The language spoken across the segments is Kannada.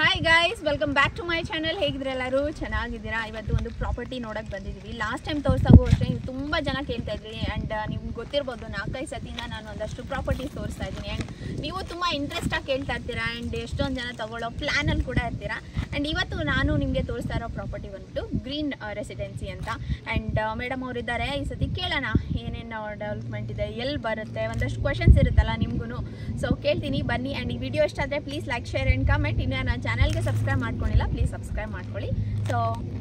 Hi guys, welcome back to my channel. ಹೇಗಿದ್ರೆ ಎಲ್ಲರೂ ಚೆನ್ನಾಗಿದ್ದೀರಾ? ಇವತ್ತು ಒಂದು ಪ್ರಾಪರ್ಟಿ ನೋಡೋಕೆ ಬಂದಿದ್ದೀವಿ. ಲಾಸ್ಟ್ ಟೈಮ್ ತೋರಿಸಾಗೂ ಅಷ್ಟೇ ತುಂಬ ಜನ ಕೇಳ್ತಾ ಇದ್ರಿ ಆ್ಯಂಡ್ ನಿಮ್ಗೆ ಗೊತ್ತಿರ್ಬೋದು 4-5 ಸತಿನ ನಾನು ಒಂದಷ್ಟು ಪ್ರಾಪರ್ಟೀಸ್ ತೋರಿಸ್ತಾ ಇದ್ದೀನಿ. ಆ್ಯಂಡ್ ನೀವು ತುಂಬ ಇಂಟ್ರೆಸ್ಟಾಗಿ ಕೇಳ್ತಾ ಇರ್ತೀರಾ ಆ್ಯಂಡ್ ಎಷ್ಟೊಂದು ಜನ ತಗೊಳ್ಳೋ ಪ್ಲ್ಯಾನಲ್ಲಿ ಕೂಡ ಇರ್ತೀರಾ. ಆ್ಯಂಡ್ ಇವತ್ತು ನಾನು ನಿಮಗೆ ತೋರಿಸ್ತಾ ಇರೋ ಪ್ರಾಪರ್ಟಿ ಬಂದ್ಬಿಟ್ಟು ಗ್ರೀನ್ ರೆಸಿಡೆನ್ಸಿ ಅಂತ. ಆ್ಯಂಡ್ ಮೇಡಮ್ ಅವರಿದ್ದಾರೆ. ಈ ಸತಿ ಕೇಳೋಣ ಏನೇನು ಡೆವಲಪ್ಮೆಂಟ್ ಇದೆ, ಎಲ್ಲಿ ಬರುತ್ತೆ, ಒಂದಷ್ಟು ಕ್ವೆಶನ್ಸ್ ಇರುತ್ತಲ್ಲ ನಿಮಗೂ. ಸೊ ಕೇಳ್ತೀನಿ ಬನ್ನಿ. ಆ್ಯಂಡ್ ಈ ವಿಡಿಯೋ ಇಷ್ಟ ಆದರೆ please like, share and comment. ಇನ್ನು ನನ್ನ ಚಾನಲ್ಗೆ ಸಬ್ಸ್ಕ್ರೈಬ್ ಮಾಡ್ಕೊಂಡಿಲ್ಲ, ಪ್ಲೀಸ್ ಸಬ್ಸ್ಕ್ರೈಬ್ ಮಾಡ್ಕೊಳ್ಳಿ. ಸೊ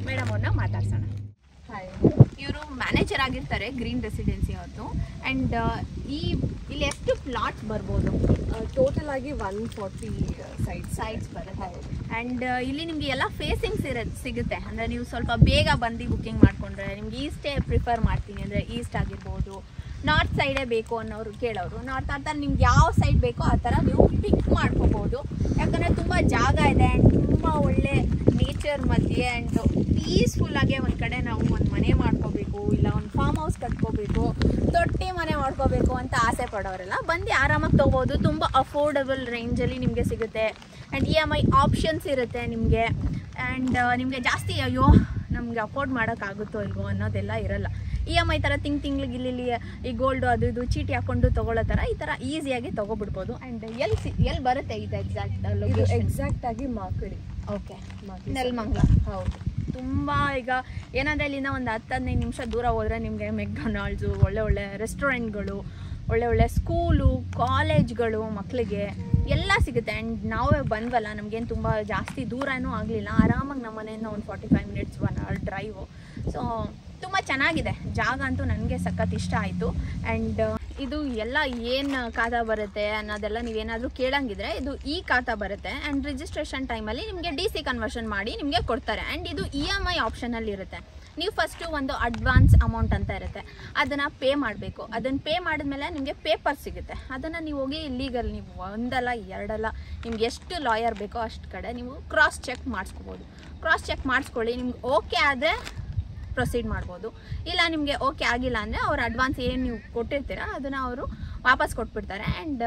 ಮೇಡಮ್ ಅವ್ರನ್ನ ಮಾತಾಡ್ಸೋಣ. ಹಾಯ್, ಇವರು ಮ್ಯಾನೇಜರ್ ಆಗಿರ್ತಾರೆ ಗ್ರೀನ್ ರೆಸಿಡೆನ್ಸಿ ಅವ್ರದ್ದು. ಆ್ಯಂಡ್ ಇಲ್ಲಿ ಎಷ್ಟು ಪ್ಲಾಟ್ಸ್ ಬರ್ಬೋದು? ಟೋಟಲ್ ಆಗಿ 140 ಸೈಟ್ಸ್ ಬರುತ್ತೆ. ಆ್ಯಂಡ್ ಇಲ್ಲಿ ನಿಮಗೆ ಎಲ್ಲ ಫೇಸಿಂಗ್ಸ್ ಸಿಗುತ್ತೆ. ಅಂದರೆ ನೀವು ಸ್ವಲ್ಪ ಬೇಗ ಬಂದು ಬುಕ್ಕಿಂಗ್ ಮಾಡಿಕೊಂಡ್ರೆ ನಿಮ್ಗೆ ಈಸ್ಟೇ ಪ್ರಿಫರ್ ಮಾಡ್ತೀನಿ. ಅಂದರೆ ಈಸ್ಟ್ ಆಗಿರ್ಬೋದು, ನಾರ್ತ್ ಸೈಡೇ ಬೇಕು ಅನ್ನೋರು ಕೇಳೋರು ನಾರ್ತ್. ಆ ಥರ ನಿಮ್ಗೆ ಯಾವ ಸೈಡ್ ಬೇಕೋ ಆ ಥರ ನೀವು ಪಿಕ್ ಮಾಡ್ಕೋಬೋದು. ಯಾಕಂದರೆ ತುಂಬ ಜಾಗ ಇದೆ ಆ್ಯಂಡ್ ತುಂಬ ಒಳ್ಳೆ ನೇಚರ್ ಮಧ್ಯೆ ಆ್ಯಂಡ್ ಪೀಸ್ಫುಲ್ಲಾಗೆ ಒಂದು ಕಡೆ ನಾವು ಒಂದು ಮನೆ ಮಾಡ್ಕೋಬೇಕು, ಇಲ್ಲ ಒಂದು ಫಾರ್ಮ್ ಹೌಸ್ ಕಟ್ಕೋಬೇಕು, ತೊಟ್ಟಿ ಮನೆ ಮಾಡ್ಕೋಬೇಕು ಅಂತ ಆಸೆ ಪಡೋರೆಲ್ಲ ಬಂದು ಆರಾಮಾಗಿ ತೊಗೋಬೋದು. ತುಂಬ ಅಫೋರ್ಡಬಲ್ ರೇಂಜಲ್ಲಿ ನಿಮಗೆ ಸಿಗುತ್ತೆ. ಆ್ಯಂಡ್ EMI ಆಪ್ಷನ್ಸ್ ಇರುತ್ತೆ ನಿಮಗೆ. ಆ್ಯಂಡ್ ನಿಮಗೆ ಜಾಸ್ತಿ ಅಯ್ಯೋ ನಮಗೆ ಅಫೋರ್ಡ್ ಮಾಡೋಕ್ಕಾಗುತ್ತೋ ಇಲ್ವೋ ಅನ್ನೋದೆಲ್ಲ ಇರಲ್ಲ. EMI ಥರ ತಿಂಗ್ಳಿಗೆ ಇಲ್ಲಿ ಈ ಗೋಲ್ಡು ಅದು ಇದು ಚೀಟಿ ಹಾಕ್ಕೊಂಡು ತೊಗೊಳ್ಳೋ ಥರ ಈ ಥರ ಈಸಿಯಾಗಿ ತೊಗೊಬಿಡ್ಬೋದು. ಆ್ಯಂಡ್ ಎಲ್ಲಿ ಬರುತ್ತೆ ಇದು ಎಕ್ಸಾಕ್ಟ್ ಆಗಿ ಮಾಕಳಿ. ಓಕೆ, ನೆಲಮಂಗಲ. ಹೌದು. ತುಂಬ ಈಗ ಏನಂದರೆ ಇಲ್ಲಿಂದ ಒಂದು 10-15 ನಿಮಿಷ ದೂರ ಹೋದರೆ ನಿಮಗೆ ಮೆಕ್ಡೊನಾಲ್ಡ್ಸು, ಒಳ್ಳೆ ರೆಸ್ಟೋರೆಂಟ್ಗಳು, ಒಳ್ಳೆ ಸ್ಕೂಲು, ಕಾಲೇಜ್ಗಳು, ಮಕ್ಕಳಿಗೆ ಎಲ್ಲ ಸಿಗುತ್ತೆ. ಆ್ಯಂಡ್ ನಾವೇ ಬಂದ್ವಲ್ಲ, ನಮಗೇನು ತುಂಬ ಜಾಸ್ತಿ ದೂರನೂ ಆಗಲಿಲ್ಲ. ಆರಾಮಾಗಿ ನಮ್ಮ ಮನೆಯಿಂದ ಒಂದು 45 ಮಿನಿಟ್ಸ್ 1 ಅವರ್ ಡ್ರೈವು. ಸೊ ತುಂಬ ಚೆನ್ನಾಗಿದೆ ಜಾಗ ಅಂತೂ. ನನಗೆ ಸಖತ್ ಇಷ್ಟ ಆಯಿತು. ಆ್ಯಂಡ್ ಇದು ಎಲ್ಲ ಏನು ಖಾತಾ ಬರುತ್ತೆ ಅನ್ನೋದೆಲ್ಲ ನೀವೇನಾದರೂ ಕೇಳಂಗಿದ್ರೆ ಇದು ಈ ಖಾತಾ ಬರುತ್ತೆ. ಆ್ಯಂಡ್ ರಿಜಿಸ್ಟ್ರೇಷನ್ ಟೈಮಲ್ಲಿ ನಿಮಗೆ DC ಕನ್ವರ್ಷನ್ ಮಾಡಿ ನಿಮಗೆ ಕೊಡ್ತಾರೆ. ಆ್ಯಂಡ್ ಇದು EMI ಆಪ್ಷನಲ್ಲಿ ಇರುತ್ತೆ. ನೀವು ಫಸ್ಟು ಒಂದು ಅಡ್ವಾನ್ಸ್ ಅಮೌಂಟ್ ಅಂತ ಇರುತ್ತೆ, ಅದನ್ನು ಪೇ ಮಾಡಬೇಕು. ಅದನ್ನು ಪೇ ಮಾಡಿದ್ಮೇಲೆ ನಿಮಗೆ ಪೇಪರ್ ಸಿಗುತ್ತೆ. ಅದನ್ನು ನೀವು ಹೋಗಿ ಲೀಗಲ್ ನೀವು ಒಂದಲ್ಲ ಎರಡಲ್ಲ ನಿಮ್ಗೆ ಎಷ್ಟು ಲಾಯರ್ ಬೇಕೋ ಅಷ್ಟು ಕಡೆ ನೀವು ಕ್ರಾಸ್ ಚೆಕ್ ಮಾಡಿಸ್ಕೋಬೋದು. ಕ್ರಾಸ್ ಚೆಕ್ ಮಾಡಿಸ್ಕೊಳ್ಳಿ. ನಿಮ್ಗೆ ಓಕೆ ಆದರೆ ಪ್ರೊಸೀಡ್ ಮಾಡ್ಬೋದು. ಇಲ್ಲ ನಿಮಗೆ ಓಕೆ ಆಗಿಲ್ಲ ಅಂದರೆ ಅವ್ರು ಅಡ್ವಾನ್ಸ್ ಏನು ನೀವು ಕೊಟ್ಟಿರ್ತೀರ ಅದನ್ನು ಅವರು ವಾಪಸ್ ಕೊಟ್ಬಿಡ್ತಾರೆ. ಆ್ಯಂಡ್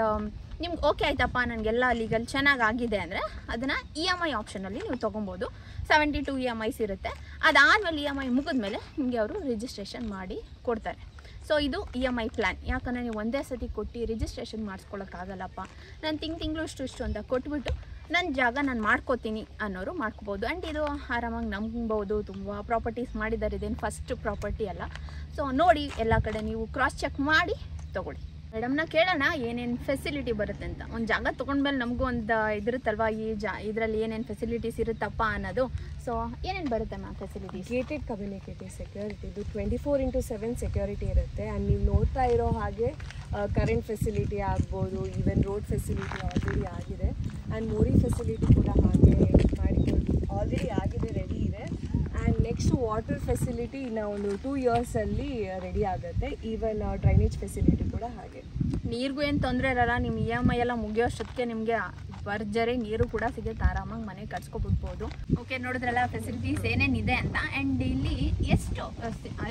ನಿಮ್ಗೆ ಓಕೆ ಆಯ್ತಪ್ಪ ನನಗೆಲ್ಲ ಲೀಗಲ್ ಚೆನ್ನಾಗಾಗಿದೆ ಅಂದರೆ ಅದನ್ನು EMI ಆಪ್ಷನಲ್ಲಿ ನೀವು ತೊಗೊಬೋದು. 72 EMIs ಇರುತ್ತೆ. ಅದಾದಮೇಲೆ EMI ಮುಗಿದ್ಮೇಲೆ ನಿಮಗೆ ಅವರು ರಿಜಿಸ್ಟ್ರೇಷನ್ ಮಾಡಿ ಕೊಡ್ತಾರೆ. ಸೊ ಇದು EMI ಪ್ಲ್ಯಾನ್. ಯಾಕಂದರೆ ನೀವು ಒಂದೇ ಸತಿ ಕೊಟ್ಟು ರಿಜಿಸ್ಟ್ರೇಷನ್ ಮಾಡಿಸ್ಕೊಳ್ಳೋಕ್ಕಾಗಲ್ಲಪ್ಪ, ನಾನು ತಿಂಗಳು ಇಷ್ಟು ಅಂತ ಕೊಟ್ಬಿಟ್ಟು ನನ್ನ ಜಾಗ ನಾನು ಮಾಡ್ಕೋತೀನಿ ಅನ್ನೋರು ಮಾಡ್ಕೋಬೋದು. ಆ್ಯಂಡ್ ಇದು ಆರಾಮಾಗಿ ನಂಬೋದು. ತುಂಬ ಪ್ರಾಪರ್ಟೀಸ್ ಮಾಡಿದ್ದಾರೆ, ಇದೇನು ಫಸ್ಟ್ ಪ್ರಾಪರ್ಟಿ ಅಲ್ಲ. ಸೊ ನೋಡಿ ಎಲ್ಲ ಕಡೆ ನೀವು ಕ್ರಾಸ್ ಚೆಕ್ ಮಾಡಿ ತೊಗೊಳ್ಳಿ. ಮೇಡಮ್ನ ಕೇಳೋಣ ಏನೇನು ಫೆಸಿಲಿಟಿ ಬರುತ್ತೆ ಅಂತ. ಒಂದು ಜಾಗ ತೊಗೊಂಡ್ಮೇಲೆ ನಮಗೂ ಒಂದು ಇದಿರುತ್ತಲ್ವ, ಇದರಲ್ಲಿ ಏನೇನು ಫೆಸಿಲಿಟೀಸ್ ಇರುತ್ತಪ್ಪ ಅನ್ನೋದು. ಸೊ ಏನೇನು ಬರುತ್ತೆ ma'am facilities? Gated communicative security, ಇದು 24/7 ಸೆಕ್ಯೂರಿಟಿ ಇರುತ್ತೆ. ಆ್ಯಂಡ್ ನೀವು ನೋಡ್ತಾ ಇರೋ ಹಾಗೆ ಕರೆಂಟ್ ಫೆಸಿಲಿಟಿ ಆಗ್ಬೋದು, ಈವನ್ ರೋಡ್ ಫೆಸಿಲಿಟಿ ಆಲ್ರೆಡಿ ಆಗಿದೆ. ಆ್ಯಂಡ್ ಮೋರಿ ಫೆಸಿಲಿಟಿ ಕೂಡ ಹಾಗೆ ಮಾಡಿಕೊಂಡು ಆಲ್ರೆಡಿ ಆಗಿದೆ, ರೆಡಿ ಇದೆ. ಆ್ಯಂಡ್ ನೆಕ್ಸ್ಟ್ ವಾಟರ್ ಫೆಸಿಲಿಟಿ ಇನ್ನು ಒಂದು 2 ಇಯರ್ಸಲ್ಲಿ ರೆಡಿ ಆಗುತ್ತೆ. ಈವನ್ ಡ್ರೈನೇಜ್ ಫೆಸಿಲಿಟಿ ಕೂಡ ಹಾಗೆ. ನೀರಿಗೂ ಏನು ತೊಂದರೆ ಇರಲ್ಲ. ನಿಮ್ಮ EMI ಎಲ್ಲ ಮುಗಿಯೋಷ್ಟೊತ್ತಿಗೆ ನಿಮಗೆ ಭರ್ಜರಿ ನೀರು ಕೂಡ ಸಿಗುತ್ತೆ. ಆರಾಮಾಗಿ ಮನೆ ಕಟ್ಸ್ಕೊಬಿಡ್ಬೋದು. ಓಕೆ, ನೋಡಿದ್ರಲ್ಲ ಫೆಸಿಲಿಟೀಸ್ ಏನೇನಿದೆ ಅಂತ. ಆ್ಯಂಡ್ ಇಲ್ಲಿ ಎಷ್ಟು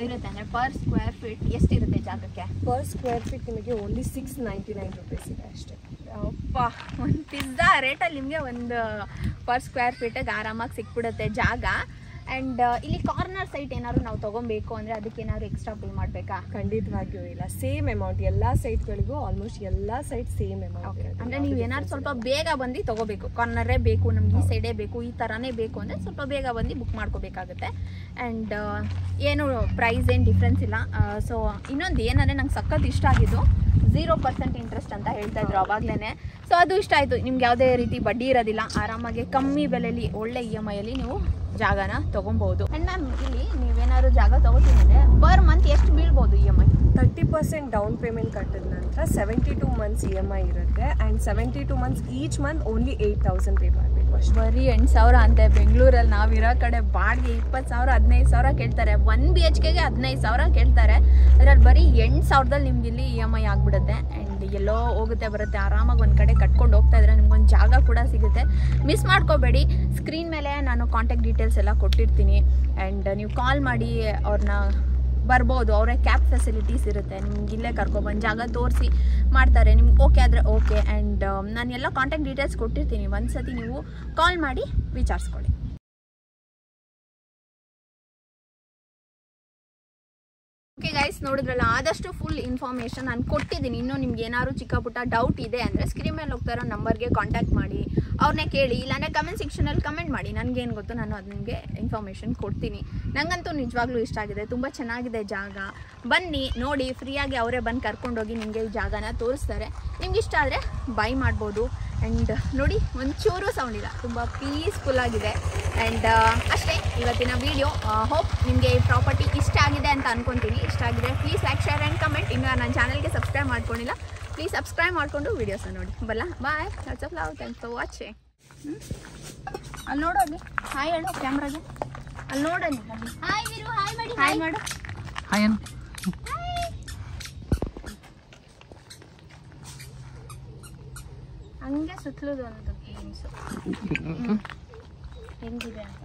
ಇರುತ್ತೆ ಅಂದರೆ ಪರ್ ಸ್ಕ್ವೇರ್ ಫೀಟ್ ಎಷ್ಟಿರುತ್ತೆ ಜಾಗಕ್ಕೆ? ಪರ್ ಸ್ಕ್ವೇರ್ ಫೀಟ್ ನಿಮಗೆ ಓನ್ಲಿ 699 ರೂಪೀಸ್ ಇದೆ ಅಷ್ಟೇ. ಅಪ್ಪ, ಒಂದು ಪಿಜ್ಜಾ ರೇಟಲ್ಲಿ ನಿಮಗೆ ಒಂದು ಪರ್ ಸ್ಕ್ವೇರ್ ಫೀಟಿಗೆ ಆರಾಮಾಗಿ ಸಿಕ್ಬಿಡುತ್ತೆ ಜಾಗ. ಆ್ಯಂಡ್ ಇಲ್ಲಿ ಕಾರ್ನರ್ ಸೈಟ್ ಏನಾದ್ರು ನಾವು ತೊಗೊಬೇಕು ಅಂದರೆ ಅದಕ್ಕೆ ಏನಾದ್ರು ಎಕ್ಸ್ಟ್ರಾ ಪೇ ಮಾಡಬೇಕಾ? ಖಂಡಿತವಾಗಿಯೂ ಇಲ್ಲ, ಸೇಮ್ ಅಮೌಂಟ್. ಎಲ್ಲ ಸೈಟ್ಗಳಿಗೂ ಆಲ್ಮೋಸ್ಟ್ ಎಲ್ಲ ಸೈಟ್ ಸೇಮ್ ಅಮೌಂಟ್. ಅಂದರೆ ನೀವು ಏನಾದ್ರು ಸ್ವಲ್ಪ ಬೇಗ ಬಂದು ತೊಗೋಬೇಕು, ಕಾರ್ನರೇ ಬೇಕು ನಮ್ಗೆ, ಈ ಸೈಡೇ ಬೇಕು, ಈ ಥರನೇ ಬೇಕು ಅಂದರೆ ಸ್ವಲ್ಪ ಬೇಗ ಬಂದು ಬುಕ್ ಮಾಡ್ಕೋಬೇಕಾಗುತ್ತೆ. ಆ್ಯಂಡ್ ಏನು ಪ್ರೈಸ್ ಏನು ಡಿಫ್ರೆನ್ಸ್ ಇಲ್ಲ. ಸೊ ಇನ್ನೊಂದು ಏನಂದರೆ ನಂಗೆ ಸಖತ್ ಇಷ್ಟ ಆಗಿದ್ದು 0% ಇಂಟ್ರೆಸ್ಟ್ ಅಂತ ಹೇಳ್ತಾ ಇದ್ರು ಅವಾಗಲೇ. ಸೊ ಅದು ಇಷ್ಟ ಆಯಿತು. ನಿಮ್ಗೆ ಯಾವುದೇ ರೀತಿ ಬಡ್ಡಿ ಇರೋದಿಲ್ಲ. ಆರಾಮಾಗಿ ಕಮ್ಮಿ ಬೆಲೆಯಲ್ಲಿ ಒಳ್ಳೆ EMIಯಲ್ಲಿ ನೀವು ಜಾಗನ ತೊಗೊಬೋದು. ಆ್ಯಂಡ್ ಮ್ಯಾಮ್ ಇಲ್ಲಿ ನೀವೇನಾದ್ರು ಜಾಗ ತೊಗೋತೀನಿ ಅಂದರೆ ಪರ್ ಮಂತ್ ಎಷ್ಟು ಬೀಳ್ಬೋದು EMI? 30% ಡೌನ್ ಪೇಮೆಂಟ್ ಕಟ್ಟಿದ ನಂತರ 72 ಮಂತ್ಸ್ EMI ಇರುತ್ತೆ. And 72 months each month only 8,000 pay ಮಾಡಬೇಕು ಅಷ್ಟು. ಬರೀ 8,000 ಅಂತೆ. ಬೆಂಗಳೂರಲ್ಲಿ ನಾವಿರೋ ಕಡೆ ಬಾಡಿಗೆ 20,000 15,000 ಕೇಳ್ತಾರೆ. 1 BHKಗೆ 15,000 ಕೇಳ್ತಾರೆ. ಅದರಲ್ಲಿ ಬರೀ 8,000ದಲ್ಲಿ ನಿಮ್ಗೆ ಇಲ್ಲಿ EMI ಆಗಿಬಿಡುತ್ತೆ. ಆ್ಯಂಡ್ ಎಲ್ಲೋ ಹೋಗುತ್ತೆ ಬರುತ್ತೆ. ಆರಾಮಾಗಿ ಒಂದು ಕಡೆ ಕಟ್ಕೊಂಡು ಹೋಗ್ತಾ ಇದ್ರೆ ನಿಮ್ಗೊಂದು ಜಾಗ ಕೂಡ ಸಿಗುತ್ತೆ. ಮಿಸ್ ಮಾಡ್ಕೋಬೇಡಿ. ಸ್ಕ್ರೀನ್ ಮೇಲೆ ನಾನು ಕಾಂಟ್ಯಾಕ್ಟ್ ಡೀಟೇಲ್ಸ್ ಎಲ್ಲ ಕೊಟ್ಟಿರ್ತೀನಿ. ಆ್ಯಂಡ್ ನೀವು ಕಾಲ್ ಮಾಡಿ ಅವ್ರನ್ನ ಬರ್ಬೋದು. ಅವರೇ ಕ್ಯಾಬ್ ಫೆಸಿಲಿಟೀಸ್ ಇರುತ್ತೆ, ನಿಮ್ಗೆ ಇಲ್ಲೇ ಕರ್ಕೊಬಂದು ಜಾಗ ತೋರಿಸಿ ಮಾಡ್ತಾರೆ. ನಿಮ್ಗೆ ಓಕೆ ಆದರೆ ಓಕೆ. ಆ್ಯಂಡ್ ನಾನು ಎಲ್ಲ ಕಾಂಟ್ಯಾಕ್ಟ್ ಡೀಟೇಲ್ಸ್ ಕೊಟ್ಟಿರ್ತೀನಿ, ಒಂದ್ಸತಿ ನೀವು ಕಾಲ್ ಮಾಡಿ ವಿಚಾರಿಸ್ಕೊಳ್ಳಿ. ಓಕೆ ಗೈಸ್, ನೋಡಿದ್ರಲ್ಲ, ಆದಷ್ಟು ಫುಲ್ ಇನ್ಫಾರ್ಮೇಷನ್ ನಾನು ಕೊಟ್ಟಿದ್ದೀನಿ. ಇನ್ನೂ ನಿಮ್ಗೆ ಏನಾದ್ರು ಚಿಕ್ಕ ಪುಟ್ಟ ಡೌಟ್ ಇದೆ ಅಂದರೆ ಸ್ಕ್ರೀನ್ ಮೇಲೆ ಹೋಗ್ತಾ ಇರೋ ನಂಬರ್ಗೆ ಕಾಂಟ್ಯಾಕ್ಟ್ ಮಾಡಿ, ಅವ್ರನ್ನೇ ಕೇಳಿ, ಇಲ್ಲಾಂದರೆ ಕಮೆಂಟ್ ಸೆಕ್ಷನಲ್ಲಿ ಕಮೆಂಟ್ ಮಾಡಿ. ನನಗೇನು ಗೊತ್ತು ನಾನು ಅದು ನಿಮಗೆ ಇನ್ಫಾರ್ಮೇಷನ್ ಕೊಡ್ತೀನಿ. ನನಗಂತೂ ನಿಜವಾಗ್ಲೂ ಇಷ್ಟ ಆಗಿದೆ, ತುಂಬ ಚೆನ್ನಾಗಿದೆ ಜಾಗ. ಬನ್ನಿ ನೋಡಿ, ಫ್ರೀಯಾಗಿ ಅವರೇ ಬಂದು ಕರ್ಕೊಂಡೋಗಿ ನಿಮಗೆ ಈ ಜಾಗನ ತೋರಿಸ್ತಾರೆ. ನಿಮ್ಗೆ ಇಷ್ಟ ಆದರೆ ಬೈ ಮಾಡ್ಬೋದು. ಆ್ಯಂಡ್ ನೋಡಿ, ಒಂಚೂರು ಸೌಂಡ್ ಇಲ್ಲ, ತುಂಬ ಪೀಸ್ಫುಲ್ಲಾಗಿದೆ. ಆ್ಯಂಡ್ ಅಷ್ಟೇ ಇವತ್ತಿನ ವಿಡಿಯೋ. ಹೋಪ್ ನಿಮಗೆ ಈ ಪ್ರಾಪರ್ಟಿ ಇಷ್ಟ ಆಗಿದೆ ಅಂತ ಅನ್ಕೊತೀನಿ. ಇಷ್ಟ ಆಗಿದೆ please like, share and comment. ಇನ್ನು ನನ್ನ ಚಾನಲ್ಗೆ ಸಬ್ಸ್ಕ್ರೈಬ್ ಮಾಡ್ಕೊಂಡಿಲ್ಲ, ಪ್ಲೀಸ್ ಸಬ್ಸ್ಕ್ರೈಬ್ ಮಾಡಿಕೊಂಡು ವೀಡಿಯೋಸ್ನ ನೋಡಿ. ಬಲ್ಲ, bye, lots of love, thanks for watching. ಅಲ್ಲಿ ನೋಡೋದು, ಹಾಯ್ ಹೇಳು ಕ್ಯಾಮ್ರಾಗೆ, ಅಲ್ಲಿ ನೋಡೋದು. ಹಾಯ್ ವೀರು, ಹಾಯ್ ಮಾಡಿ, ಹಾಯ್ ಮಾಡು, ಹಾಯ್ ಅನ್ನು ಹಂಗೆ ಸುತ್ತಲದು ಒಂದು ಗೇಮ್ಸು ಹೆಂಗಿದೆ ಅಂತ.